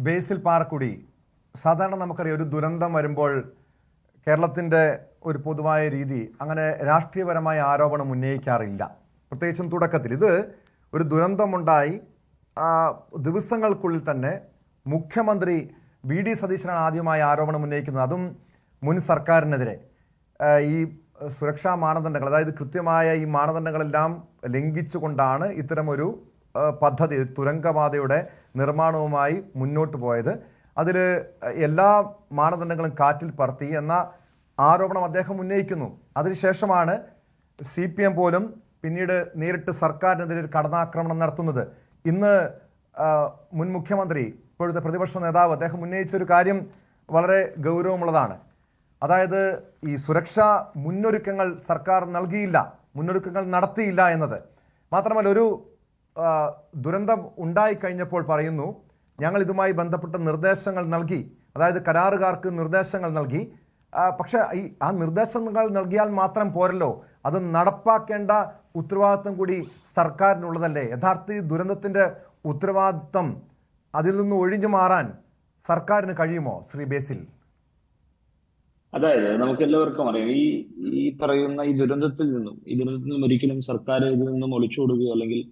ബേസിൽ പാറക്കുടി, സാധാരണ നമുക്കറിയാം ഒരു ദുരന്തം വരുമ്പോൾ കേരളത്തിൻ്റെ ഒരു പൊതുവായ രീതി അങ്ങനെ രാഷ്ട്രീയപരമായ ആരോപണം ഉന്നയിക്കാറില്ല. പ്രത്യേകിച്ചും തുടക്കത്തിൽ ഇത് ഒരു ദുരന്തമുണ്ടായി ദിവസങ്ങൾക്കുള്ളിൽ തന്നെ മുഖ്യമന്ത്രി വി.ഡി. സതീശനാണ് ആദ്യമായി ആരോപണം ഉന്നയിക്കുന്നത്. അതും മുൻ സർക്കാരിനെതിരെ. ഈ സുരക്ഷാ മാനദണ്ഡങ്ങൾ, അതായത് കൃത്യമായ ഈ മാനദണ്ഡങ്ങളെല്ലാം ലംഘിച്ചുകൊണ്ടാണ് ഇത്തരമൊരു പദ്ധതി തുരങ്കപാതയുടെ നിർമ്മാണവുമായി മുന്നോട്ട് പോയത്. അതിൽ എല്ലാ മാനദണ്ഡങ്ങളും കാറ്റിൽ പറത്തി എന്ന ആരോപണം അദ്ദേഹം ഉന്നയിക്കുന്നു. അതിനുശേഷമാണ് CPM പോലും പിന്നീട് നേരിട്ട് സർക്കാരിനെതിരെ ഒരു കടന്നാക്രമണം നടത്തുന്നത്. ഇന്ന് മുൻ മുഖ്യമന്ത്രി, ഇപ്പോഴത്തെ പ്രതിപക്ഷ നേതാവ്, അദ്ദേഹം ഉന്നയിച്ചൊരു കാര്യം വളരെ ഗൗരവമുള്ളതാണ്. അതായത് ഈ സുരക്ഷാ മുന്നൊരുക്കങ്ങൾ സർക്കാർ മുന്നൊരുക്കങ്ങൾ നടത്തിയില്ല എന്നത് മാത്രമല്ല, ഒരു ദുരന്തം ഉണ്ടായിക്കഴിഞ്ഞപ്പോൾ പറയുന്നു, ഞങ്ങൾ ഇതുമായി ബന്ധപ്പെട്ട നിർദ്ദേശങ്ങൾ നൽകി, അതായത് കരാറുകാർക്ക് നിർദ്ദേശങ്ങൾ നൽകി. പക്ഷേ ആ നിർദ്ദേശങ്ങൾ നൽകിയാൽ മാത്രം പോരല്ലോ, അത് നടപ്പാക്കേണ്ട ഉത്തരവാദിത്വം കൂടി സർക്കാരിനുള്ളതല്ലേ? യഥാർത്ഥ ദുരന്തത്തിൻ്റെ ഉത്തരവാദിത്വം അതിൽ നിന്ന് ഒഴിഞ്ഞു മാറാൻ സർക്കാരിന് കഴിയുമോ ശ്രീ ബേസിൽ? അതായത് നമുക്ക് എല്ലാവർക്കും അറിയാം, ഈ പറയുന്ന ഈ ദുരന്തത്തിൽ നിന്നും ഒരിക്കലും സർക്കാർ ഇതിൽ നിന്നും ഒളിച്ചോടുകയോ അല്ലെങ്കിൽ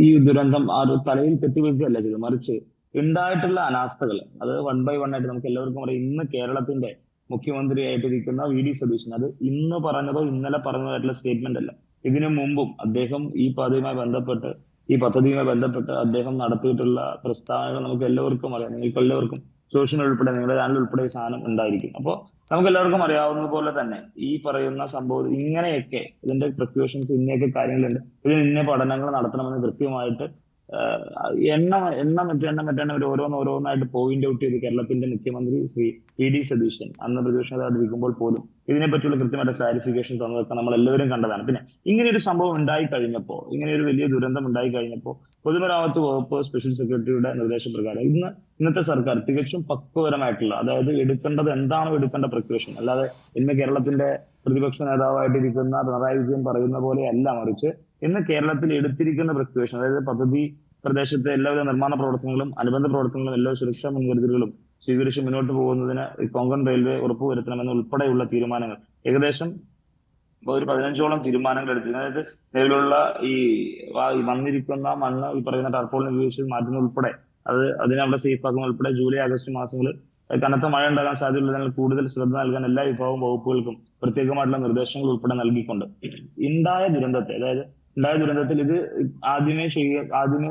ഈ ദുരന്തം ആ ഒരു തലയിൽ കെട്ടിവെക്കുകയല്ല ചെയ്തത്. മറിച്ച് ഉണ്ടായിട്ടുള്ള അനാസ്ഥകൾ അത് 1 by 1 ആയിട്ട് നമുക്ക് എല്ലാവർക്കും അറിയാം. ഇന്ന് കേരളത്തിന്റെ മുഖ്യമന്ത്രിയായിട്ടിരിക്കുന്ന വി.ഡി. സതീശൻ അത് ഇന്ന് പറഞ്ഞതോ ഇന്നലെ പറഞ്ഞതായിട്ടുള്ള സ്റ്റേറ്റ്മെന്റ് അല്ല. ഇതിനു മുമ്പും അദ്ദേഹം ഈ പദ്ധതിയുമായി ബന്ധപ്പെട്ട് അദ്ദേഹം നടത്തിയിട്ടുള്ള പ്രസ്താവനകൾ നമുക്ക് എല്ലാവർക്കും അറിയാം. നിങ്ങൾക്ക് എല്ലാവർക്കും സോഷ്യൽ ഉൾപ്പെടെ നിങ്ങളുടെ ചാനൽ ഉൾപ്പെടെ ഈ സാധനം ഉണ്ടായിരിക്കും. അപ്പോൾ നമുക്ക് എല്ലാവർക്കും അറിയാവുന്നത് പോലെ തന്നെ ഈ പറയുന്ന സംഭവം ഇങ്ങനെയൊക്കെ ഇതിന്റെ പ്രിക്കോഷൻസ് ഇങ്ങനെയൊക്കെ കാര്യങ്ങളുണ്ട്. ഇതിന് പഠനങ്ങൾ നടത്തണമെന്ന് കൃത്യമായിട്ട് എണ്ണം ഓരോന്നായിട്ട് പോയിന്റ് ഔട്ട് ചെയ്ത് കേരളത്തിന്റെ മുഖ്യമന്ത്രി ശ്രീ വി.ഡി. സതീശൻ അന്ന് പ്രതിപക്ഷ നേതാവായിട്ടിരിക്കുമ്പോൾ പോലും ഇതിനെപ്പറ്റിയുള്ള കൃത്യമായിട്ട് ക്ലാരിഫിക്കേഷൻ തന്നതൊക്കെ നമ്മൾ എല്ലാവരും കണ്ടതാണ്. പിന്നെ ഇങ്ങനെയൊരു സംഭവം ഇങ്ങനെ ഒരു വലിയ ദുരന്തം ഉണ്ടായി കഴിഞ്ഞപ്പോൾ പൊതുമരാമത്ത് വകുപ്പ് സ്പെഷ്യൽ സെക്രട്ടറിയുടെ നിർദ്ദേശപ്രകാരം ഇന്നത്തെ സർക്കാർ തികച്ചും പക്വപരമായിട്ടുള്ള, അതായത് എന്താണോ എടുക്കേണ്ട പ്രിക്കോഷൻ, അല്ലാതെ ഇന്ന് കേരളത്തിന്റെ പ്രതിപക്ഷ നേതാവായിട്ടിരിക്കുന്ന പിണറായി വിജയൻ പറയുന്ന പോലെ അല്ല, മറിച്ച് ഇന്ന് കേരളത്തിൽ എടുത്തിരിക്കുന്ന പ്രിക്കോഷൻ, അതായത് പദ്ധതി പ്രദേശത്തെ എല്ലാവിധ നിർമ്മാണ പ്രവർത്തനങ്ങളും അനുബന്ധ പ്രവർത്തനങ്ങളും എല്ലാ സുരക്ഷാ മുൻകരുതലുകളും സ്വീകരിച്ച് മുന്നോട്ട് പോകുന്നതിന് കൊങ്കൺ റെയിൽവേ ഉറപ്പുവരുത്തണമെന്ന് ഉൾപ്പെടെയുള്ള തീരുമാനങ്ങൾ ഏകദേശം ഒരു 15ഓളം തീരുമാനങ്ങൾ എടുത്തിരുന്നു. അതായത് നിലവിലുള്ള ഈ വന്നിരിക്കുന്ന മണ്ണ് ഈ പറയുന്ന ടാർപോളിന് ഉപയോഗിച്ച് മാറ്റുന്ന ഉൾപ്പെടെ അതിനെ അവിടെ സേഫ് ആക്കുന്ന ഉൾപ്പെടെ ജൂലൈ ആഗസ്റ്റ് മാസങ്ങളിൽ കനത്ത മഴ ഉണ്ടാകാൻ സാധ്യതയുള്ളതിനാൽ കൂടുതൽ ശ്രദ്ധ നൽകാൻ എല്ലാ വിഭാഗം വകുപ്പുകൾക്കും പ്രത്യേകമായിട്ടുള്ള നിർദ്ദേശങ്ങൾ ഉൾപ്പെടെ നൽകിക്കൊണ്ട് ഉണ്ടായ ദുരന്തത്തിൽ ഇത് ആദ്യമേ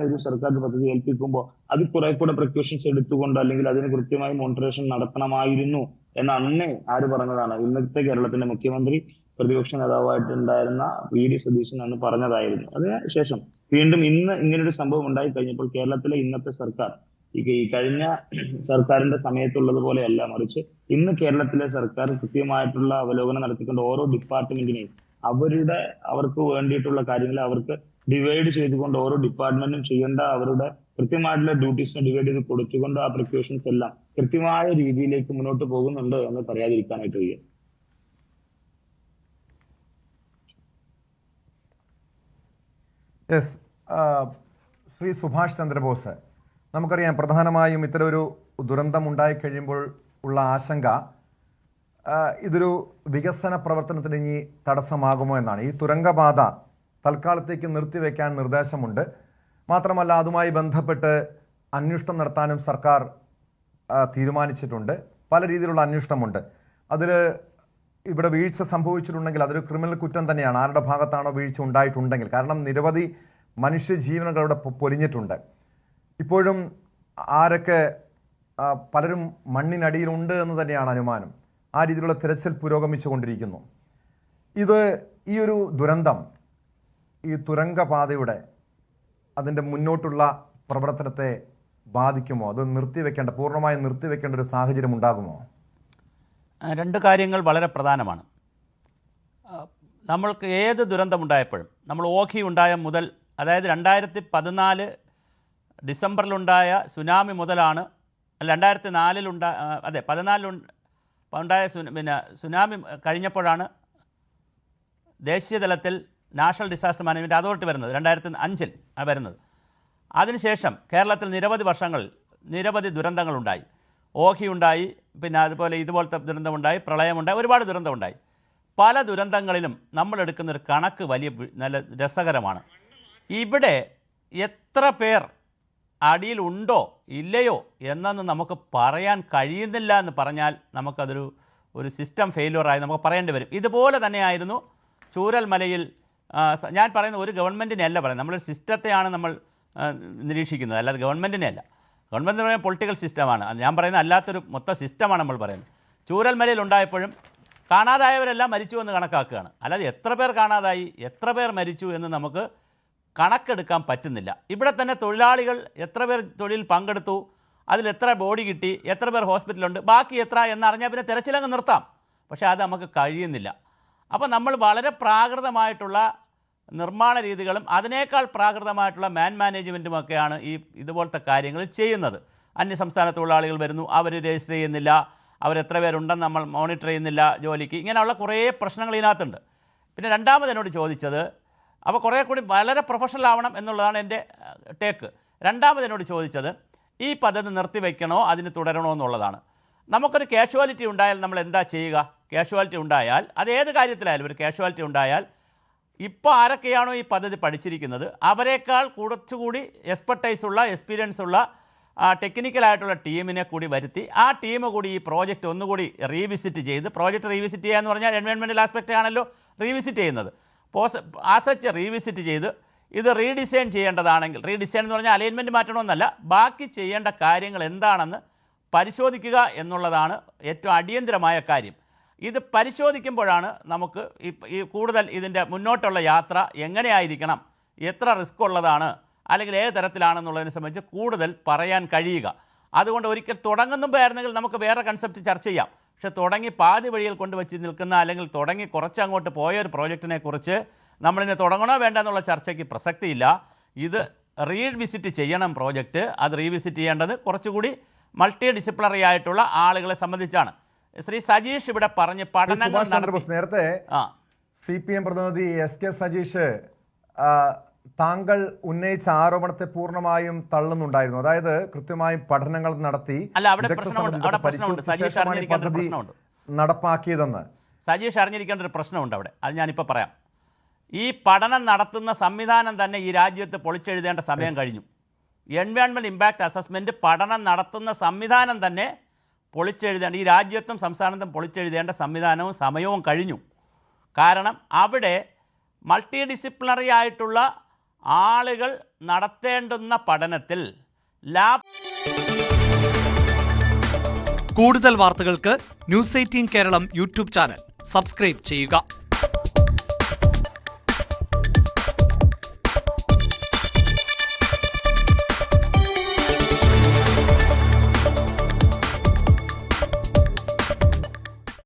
ഒരു സർക്കാർ പദ്ധതി ഏൽപ്പിക്കുമ്പോൾ അത് കുറെ കൂടെ പ്രിക്കോഷൻസ് എടുത്തുകൊണ്ട് അല്ലെങ്കിൽ അതിന് കൃത്യമായി മോണിറ്ററേഷൻ നടത്തണമായിരുന്നു എന്ന് അന്നേ ആര് പറഞ്ഞതാണ്? ഇന്നത്തെ കേരളത്തിന്റെ മുഖ്യമന്ത്രി പ്രതിപക്ഷ നേതാവായിട്ടുണ്ടായിരുന്ന വി.ഡി. സതീശൻ അന്ന് പറഞ്ഞതായിരുന്നു. അതിനുശേഷം വീണ്ടും ഇന്ന് ഇങ്ങനൊരു സംഭവം ഉണ്ടായി കഴിഞ്ഞപ്പോൾ കേരളത്തിലെ ഇന്നത്തെ സർക്കാർ ഈ കഴിഞ്ഞ സർക്കാരിന്റെ സമയത്തുള്ളതുപോലെയല്ല, മറിച്ച് ഇന്ന് കേരളത്തിലെ സർക്കാർ കൃത്യമായിട്ടുള്ള അവലോകനം നടത്തിക്കൊണ്ട് ഓരോ ഡിപ്പാർട്ട്മെന്റിനെയും അവർക്ക് വേണ്ടിയിട്ടുള്ള കാര്യങ്ങൾ അവർക്ക് ഡിവൈഡ് ചെയ്തുകൊണ്ട് ഓരോ ഡിപ്പാർട്ട്മെന്റും ചെയ്യേണ്ട അവരുടെ കൃത്യമായിട്ടുള്ള ഡ്യൂട്ടീസിനെ ഡിവൈഡ് ചെയ്ത് കൊടുത്തുകൊണ്ട് ആ പ്രിക്കോഷൻസ് എല്ലാം കൃത്യമായ രീതിയിലേക്ക് മുന്നോട്ട് പോകുന്നുണ്ട് എന്ന് പറയാതിരിക്കാനായിട്ട് വയ്യ. യെസ്, ശ്രീ സുഭാഷ് ചന്ദ്രബോസ്, നമുക്കറിയാം പ്രധാനമായും ഇത്തരമൊരു ദുരന്തം ഉണ്ടായിക്കഴിയുമ്പോൾ ഉള്ള ആശങ്ക ഇതൊരു വികസന പ്രവർത്തനത്തിന് ഇനി തടസ്സമാകുമോ എന്നാണ്. ഈ തുരങ്കപാത തൽക്കാലത്തേക്ക് നിർത്തിവെക്കാൻ നിർദ്ദേശമുണ്ട്. മാത്രമല്ല അതുമായി ബന്ധപ്പെട്ട് അന്വേഷണം നടത്താനും സർക്കാർ തീരുമാനിച്ചിട്ടുണ്ട്. പല രീതിയിലുള്ള അന്വേഷണമുണ്ട്. അതിൽ ഇവിടെ വീഴ്ച സംഭവിച്ചിട്ടുണ്ടെങ്കിൽ അതൊരു ക്രിമിനൽ കുറ്റം തന്നെയാണ്, ആരുടെ ഭാഗത്താണോ വീഴ്ച ഉണ്ടായിട്ടുണ്ടെങ്കിൽ. കാരണം നിരവധി മനുഷ്യജീവനുകൾ അവിടെ പൊലിഞ്ഞിട്ടുണ്ട്. ഇപ്പോഴും പലരും മണ്ണിനടിയിലുണ്ട് എന്ന് തന്നെയാണ് അനുമാനം. ആ രീതിയിലുള്ള തിരച്ചിൽ പുരോഗമിച്ചുകൊണ്ടിരിക്കുന്നു. ഈ ഒരു ദുരന്തം ഈ തുരങ്കപാതയുടെ അതിൻ്റെ മുന്നോട്ടുള്ള പ്രവർത്തനത്തെ ബാധിക്കുമോ? അത് പൂർണ്ണമായും നിർത്തിവെക്കേണ്ട ഒരു സാഹചര്യം ഉണ്ടാകുമോ? രണ്ട് കാര്യങ്ങൾ വളരെ പ്രധാനമാണ്. നമ്മൾക്ക് ഏത് ദുരന്തമുണ്ടായപ്പോഴും നമ്മൾ ഓഖി ഉണ്ടായ മുതൽ, അതായത് 2014 ഡിസംബറിലുണ്ടായ സുനാമി മുതലാണ്, 2014 ഉണ്ടായ സുനാമി കഴിഞ്ഞപ്പോഴാണ് ദേശീയ തലത്തിൽ നാഷണൽ ഡിസാസ്റ്റർ മാനേജ്മെൻറ്റ് അതോറിറ്റി വരുന്നത്. 2005 വരുന്നത്. അതിനുശേഷം കേരളത്തിൽ നിരവധി വർഷങ്ങളിൽ നിരവധി ദുരന്തങ്ങളുണ്ടായി. ഓഖി ഉണ്ടായി, പിന്നെ അതുപോലെ ഇതുപോലത്തെ ദുരന്തമുണ്ടായി, പ്രളയമുണ്ടായി, ഒരുപാട് ദുരന്തമുണ്ടായി. പല ദുരന്തങ്ങളിലും നമ്മളെടുക്കുന്നൊരു കണക്ക് നല്ല രസകരമാണ്. ഇവിടെ എത്ര പേർ അടിയിലുണ്ടോ ഇല്ലയോ എന്നൊന്നും നമുക്ക് പറയാൻ കഴിയുന്നില്ല എന്ന് പറഞ്ഞാൽ നമുക്കതൊരു സിസ്റ്റം ഫെയിലുവറായി നമുക്ക് പറയേണ്ടി വരും. ഇതുപോലെ തന്നെയായിരുന്നു ചൂരൽമലയിൽ. ഞാൻ പറയുന്ന ഒരു ഗവൺമെൻറ്റിനെ അല്ല പറയുന്നത്, നമ്മളൊരു സിസ്റ്റത്തെയാണ് നമ്മൾ നിരീക്ഷിക്കുന്നത്, അല്ലാതെ ഗവൺമെൻറ്റിനെ അല്ല. ഗവൺമെൻറ് എന്ന് പറയുന്നത് പൊളിറ്റിക്കൽ സിസ്റ്റമാണ്. ഞാൻ പറയുന്നത് അല്ലാത്തൊരു മൊത്തം സിസ്റ്റമാണ് നമ്മൾ പറയുന്നത്. ചൂരൽമലയിൽ ഉണ്ടായപ്പോഴും കാണാതായവരെല്ലാം മരിച്ചു എന്ന് കണക്കാക്കുകയാണ്. അല്ലാതെ എത്ര പേർ കാണാതായി, എത്ര പേർ മരിച്ചു എന്ന് നമുക്ക് കണക്കെടുക്കാൻ പറ്റുന്നില്ല. ഇവിടെ തന്നെ തൊഴിലാളികൾ എത്ര പേർ തൊഴിൽ പങ്കെടുത്തു, അതിൽ എത്ര ബോഡി കിട്ടി, എത്ര പേർ ഹോസ്പിറ്റലുണ്ട്, ബാക്കി എത്ര എന്നറിഞ്ഞാൽ പിന്നെ തിരച്ചിലങ്ങ് നിർത്താം. പക്ഷേ അത് നമുക്ക് കഴിയുന്നില്ല. അപ്പോൾ നമ്മൾ വളരെ പ്രാകൃതമായിട്ടുള്ള നിർമ്മാണ രീതികളും അതിനേക്കാൾ പ്രാകൃതമായിട്ടുള്ള മാനേജ്മെൻറ്റുമൊക്കെയാണ് ഇതുപോലത്തെ കാര്യങ്ങൾ ചെയ്യുന്നത്. അന്യസംസ്ഥാന തൊഴിലാളികൾ വരുന്നു, അവർ രജിസ്റ്റർ ചെയ്യുന്നില്ല, അവരെത്ര പേരുണ്ടെന്ന് നമ്മൾ മോണിറ്റർ ചെയ്യുന്നില്ല ജോലിക്ക്. ഇങ്ങനെയുള്ള കുറേ പ്രശ്നങ്ങൾ ഇതിനകത്തുണ്ട്. പിന്നെ രണ്ടാമത് എന്നോട് ചോദിച്ചത്, അപ്പോൾ കുറേ കൂടി വളരെ പ്രൊഫഷണൽ ആവണം എന്നുള്ളതാണ് എൻ്റെ ടേക്ക്. രണ്ടാമത് എന്നോട് ചോദിച്ചത് ഈ പദ്ധതി നിർത്തിവെക്കണോ അതിന് തുടരണോ എന്നുള്ളതാണ്. നമുക്കൊരു കാഷ്വാലിറ്റി ഉണ്ടായാൽ നമ്മൾ എന്താ ചെയ്യുക? കാഷ്വാലിറ്റി ഉണ്ടായാൽ അത് ഏത് കാര്യത്തിലായാലും ഒരു കാഷ്വാലിറ്റി ഉണ്ടായാൽ ഇപ്പോൾ ആരൊക്കെയാണോ ഈ പദ്ധതി പഠിച്ചിരിക്കുന്നത് അവരെക്കാൾ കുറച്ചുകൂടി എക്സ്പീരിയൻസ് ഉള്ള ടെക്നിക്കലായിട്ടുള്ള ടീമിനെ കൂടി വരുത്തി ആ ടീം കൂടി ഈ പ്രോജക്റ്റ് ഒന്നുകൂടി റീവിസിറ്റ് ചെയ്ത്, പ്രോജക്റ്റ് റീവിസിറ്റ് ചെയ്യുക എന്ന് പറഞ്ഞാൽ എൻവയോൺമെൻറ്റൽ ആസ്പെക്റ്റ് ആണല്ലോ റീവിസിറ്റ് ചെയ്യുന്നത്. ആസച്ച് റീവിസിറ്റ് ചെയ്ത് ഇത് റീഡിസൈൻ ചെയ്യേണ്ടതാണെങ്കിൽ, റീഡിസൈൻ എന്ന് പറഞ്ഞാൽ അലൈൻമെൻറ്റ് മാറ്റണമെന്നല്ല, ബാക്കി ചെയ്യേണ്ട കാര്യങ്ങൾ എന്താണെന്ന് പരിശോധിക്കുക എന്നുള്ളതാണ് ഏറ്റവും അടിയന്തരമായ കാര്യം. ഇത് പരിശോധിക്കുമ്പോഴാണ് നമുക്ക് ഈ കൂടുതൽ ഇതിൻ്റെ മുന്നോട്ടുള്ള യാത്ര എങ്ങനെയായിരിക്കണം, എത്ര റിസ്ക് ഉള്ളതാണ്, അല്ലെങ്കിൽ ഏത് തരത്തിലാണെന്നുള്ളതിനെ സംബന്ധിച്ച് കൂടുതൽ പറയാൻ കഴിയുക. അതുകൊണ്ട് ഒരിക്കൽ തുടങ്ങുമ്പോഴായിരുന്നെങ്കിൽ നമുക്ക് വേറെ കൺസെപ്റ്റ് ചർച്ച ചെയ്യാം. പക്ഷേ തുടങ്ങി പാതി വഴിയിൽ കൊണ്ടുവച്ച് നിൽക്കുന്ന, അല്ലെങ്കിൽ തുടങ്ങി കുറച്ചങ്ങോട്ട് പോയ ഒരു പ്രോജക്റ്റിനെ കുറിച്ച് നമ്മളിനെ തുടങ്ങണോ വേണ്ട എന്നുള്ള ചർച്ചയ്ക്ക് പ്രസക്തിയില്ല. ഇത് റീവിസിറ്റ് ചെയ്യണം പ്രോജക്റ്റ്. അത് റീവിസിറ്റ് ചെയ്യേണ്ടത് കുറച്ചുകൂടി മൾട്ടി ഡിസിപ്ലിനറി ആയിട്ടുള്ള ആളുകളെ സംബന്ധിച്ചാണ്. ശ്രീ സജീഷ് ഇവിടെ പറഞ്ഞ് പഠനങ്ങൾ നേരത്തെ CPM പ്രതിനിധി SK സജീഷ് താങ്കൾ ഉന്നയിച്ച ആരോപണത്തെ പൂർണ്ണമായും തള്ളുന്നുണ്ടായിരുന്നു. അതായത് കൃത്യമായും പഠനങ്ങൾ നടത്തി പദ്ധതി നടപ്പാക്കിയതെന്ന്. സജീഷ് അറിഞ്ഞിരിക്കേണ്ട ഒരു പ്രശ്നമുണ്ട് അവിടെ, അത് ഞാനിപ്പോൾ പറയാം. ഈ പഠനം നടത്തുന്ന സംവിധാനം തന്നെ ഈ രാജ്യത്ത് പൊളിച്ചെഴുതേണ്ട സമയം കഴിഞ്ഞു. എൻവയോൺമെൻറ്റ് ഇമ്പാക്റ്റ് അസസ്മെൻറ്റ് പഠനം നടത്തുന്ന സംവിധാനം തന്നെ പൊളിച്ചെഴുതേണ്ട, ഈ രാജ്യത്തും സംസ്ഥാനത്തും പൊളിച്ചെഴുതേണ്ട സംവിധാനവും സമയവും കഴിഞ്ഞു. കാരണം അവിടെ മൾട്ടി ഡിസിപ്ലിനറി ആയിട്ടുള്ള ആളുകൾ നടത്തേണ്ടുന്ന പഠനത്തിൽ കൂടുതൽ വാർത്തകൾക്ക് news 18 Keralam YouTube channel subscribe ചെയ്യുക.